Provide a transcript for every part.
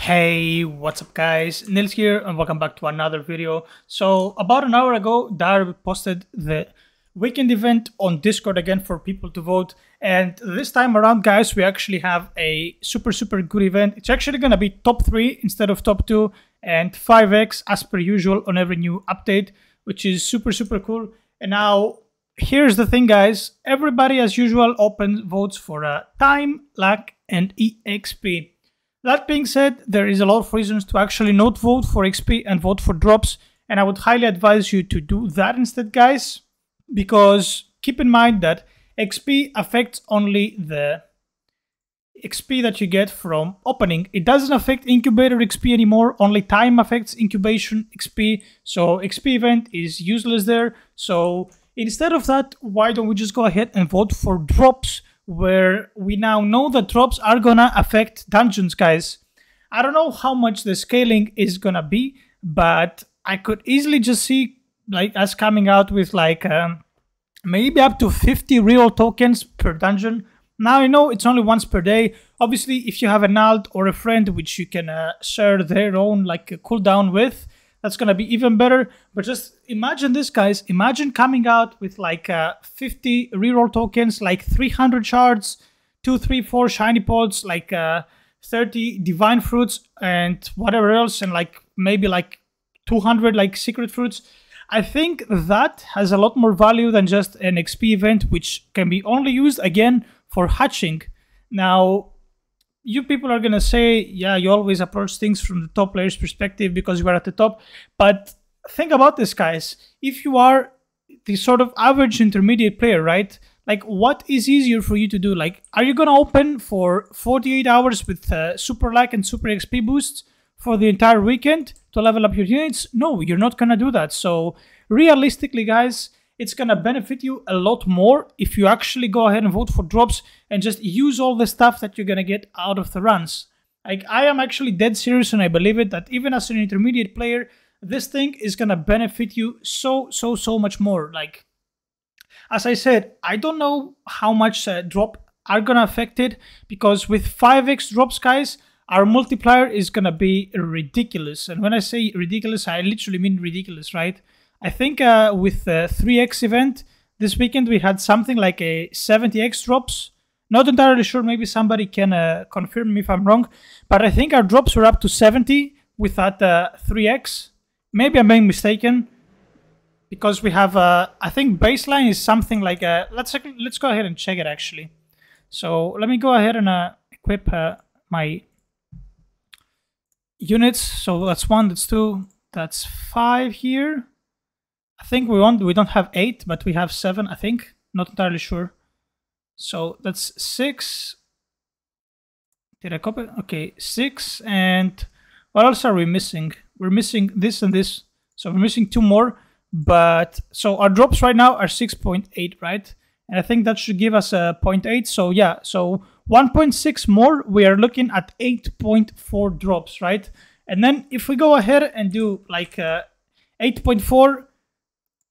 Hey, what's up guys? Nils here and welcome back to another video. So about an hour ago, Dar posted the weekend event on Discord again for people to vote. And this time around, guys, we actually have a super good event. It's actually going to be top 3 instead of top 2 and 5x as per usual on every new update, which is super cool. And now here's the thing, guys. Everybody as usual votes for time, luck and EXP. That being said, there is a lot of reasons to actually not vote for XP and vote for drops, and I would highly advise you to do that instead, guys, because keep in mind that XP affects only the XP that you get from opening. It doesn't affect incubator XP anymore, only time affects incubation XP, so XP event is useless there. So instead of that, why don't we just go ahead and vote for drops, where we now know that drops are gonna affect dungeons, guys. I don't know how much the scaling is gonna be, but I could easily just see like us coming out with like maybe up to 50 real tokens per dungeon. Now I know it's only once per day. Obviously, if you have an alt or a friend which you can share their own like a cooldown with, that's gonna be even better. But just imagine this, guys. Imagine coming out with like 50 reroll tokens, like 300 shards, 2, 3, 4 shiny pods, like 30 divine fruits, and whatever else, and like maybe like 200 like secret fruits. I think that has a lot more value than just an XP event, which can be only used again for hatching. Now, you people are gonna say, yeah, you always approach things from the top player's perspective because you are at the top. But think about this, guys. If you are the sort of average intermediate player, right? Like, what is easier for you to do? Like, are you gonna open for 48 hours with super luck and super XP boosts for the entire weekend to level up your units? No, you're not gonna do that. So realistically, guys, it's gonna benefit you a lot more if you actually go ahead and vote for drops and just use all the stuff that you're gonna get out of the runs. Like, I am actually dead serious, and I believe it, that even as an intermediate player, this thing is gonna benefit you so much more. Like, as I said, I don't know how much drop are gonna affect it, because with 5x drops, guys, our multiplier is gonna be ridiculous. And when I say ridiculous, I literally mean ridiculous, right? I think with the 3x event this weekend, we had something like a 70x drops. Not entirely sure, maybe somebody can confirm me if I'm wrong, but I think our drops were up to 70 with that 3x. Maybe I'm being mistaken, because we have, I think baseline is something like, let's go ahead and check it actually. So let me go ahead and equip my units. So that's 1, that's 2, that's 5 here. I think we don't have 8, but we have 7, I think. Not entirely sure. So that's 6. Did I copy? Okay, 6. And what else are we missing? We're missing this and this. So we're missing 2 more. But so our drops right now are 6.8, right? And I think that should give us a 0.8. So yeah, so 1.6 more, we are looking at 8.4 drops, right? And then if we go ahead and do like 8.4,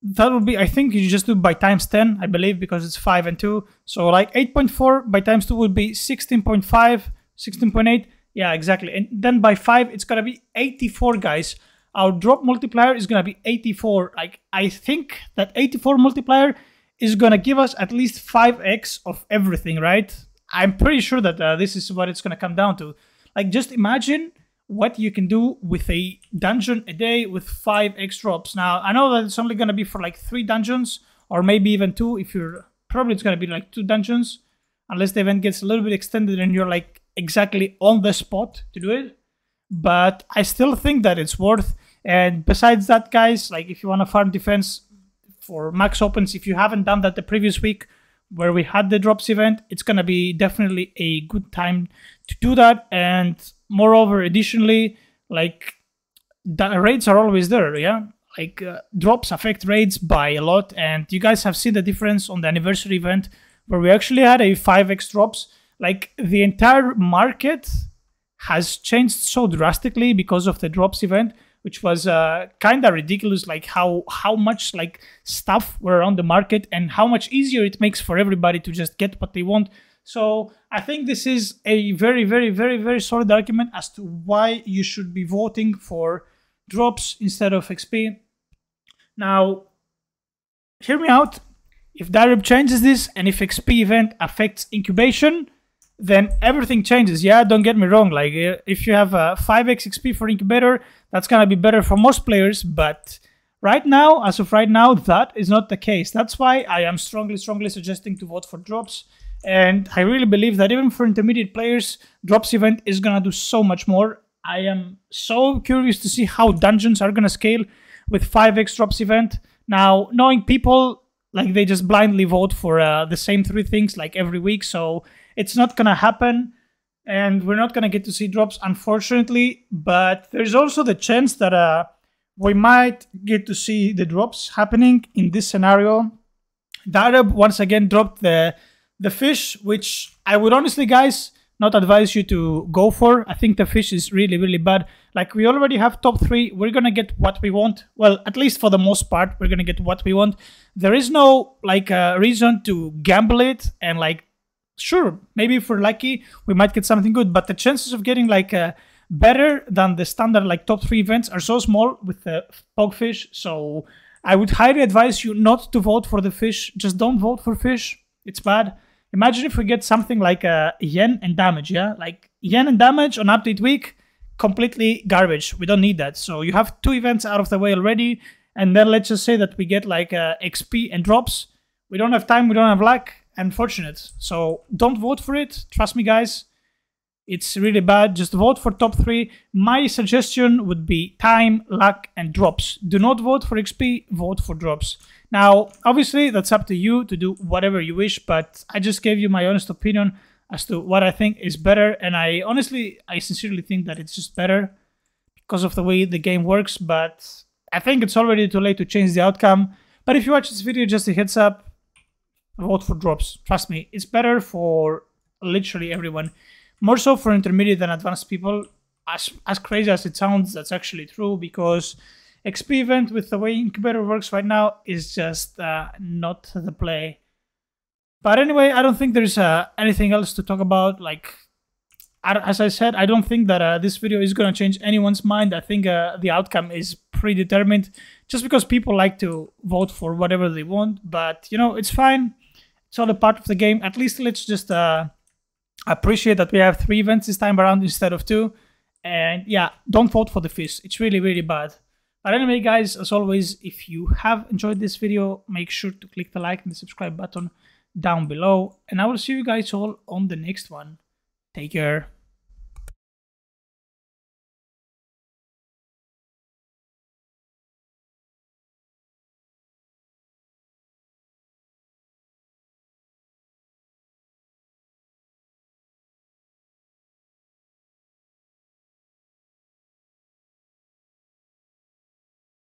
that would be, I think you just do by times 10, I believe, because it's 5 and 2. So like 8.4 by times 2 would be 16.5, 16.8. Yeah, exactly. And then by 5, it's going to be 84, guys. Our drop multiplier is going to be 84. Like, I think that 84 multiplier is going to give us at least 5x of everything, right? I'm pretty sure that this is what it's going to come down to. Like, just imagine what you can do with a dungeon a day with 5x drops. Now, I know that it's only going to be for like 3 dungeons, or maybe even 2 if you're... Probably it's going to be like 2 dungeons, unless the event gets a little bit extended and you're like exactly on the spot to do it. But I still think that it's worth. And besides that, guys, like if you want to farm defense for max opens, if you haven't done that the previous week where we had the drops event, it's going to be definitely a good time to do that. And moreover, additionally, like the raids are always there, yeah? Like drops affect raids by a lot, and you guys have seen the difference on the anniversary event where we actually had a 5x drops. Like, the entire market has changed so drastically because of the drops event, which was kind of ridiculous, like how much like stuff were on the market and how much easier it makes for everybody to just get what they want. So I think this is a very, very, very, very solid argument as to why you should be voting for drops instead of XP. Now, hear me out. If Darib changes this and if XP event affects incubation, then everything changes. Yeah, don't get me wrong. Like, if you have a 5x XP for incubator, that's gonna be better for most players. But right now, as of right now, that is not the case. That's why I am strongly suggesting to vote for drops. And I really believe that even for intermediate players, drops event is gonna do so much more. I am so curious to see how dungeons are gonna scale with 5x drops event. Now, knowing people, like, they just blindly vote for the same 3 things like every week, so it's not gonna happen, and we're not gonna get to see drops, unfortunately. But there's also the chance that we might get to see the drops happening in this scenario. Darab once again dropped the fish, which I would honestly, guys, not advise you to go for. I think the fish is really, really bad. Like, we already have top 3. We're gonna get what we want. Well, at least for the most part, we're gonna get what we want. There is no, like, reason to gamble it. And, like, sure, maybe if we're lucky, we might get something good. But the chances of getting, like, better than the standard, like, top 3 events are so small with the pogfish. So I would highly advise you not to vote for the fish. Just don't vote for fish. It's bad. Imagine if we get something like yen and damage, yeah? Like, yen and damage on update week, completely garbage. We don't need that. So you have 2 events out of the way already, and then let's just say that we get like XP and drops. We don't have time, we don't have luck. Unfortunate. So don't vote for it. Trust me, guys. It's really bad. Just vote for top 3. My suggestion would be time, luck, and drops. Do not vote for XP, vote for drops. Now, obviously, that's up to you to do whatever you wish, but I just gave you my honest opinion as to what I think is better, and I sincerely think that it's just better because of the way the game works, but I think it's already too late to change the outcome. But if you watch this video, just a heads up, vote for drops. Trust me, it's better for literally everyone. More so for intermediate than advanced people. As crazy as it sounds, that's actually true, because XP event with the way incubator works right now is just not the play. But anyway, I don't think there's anything else to talk about. Like, as I said, I don't think that this video is going to change anyone's mind. I think the outcome is predetermined just because people like to vote for whatever they want. But, you know, it's fine. It's all a part of the game. At least let's just appreciate that we have 3 events this time around instead of 2. And yeah, don't vote for the fish. It's really, really bad. But anyway, guys, as always, if you have enjoyed this video, make sure to click the like and the subscribe button down below. And I will see you guys all on the next one. Take care.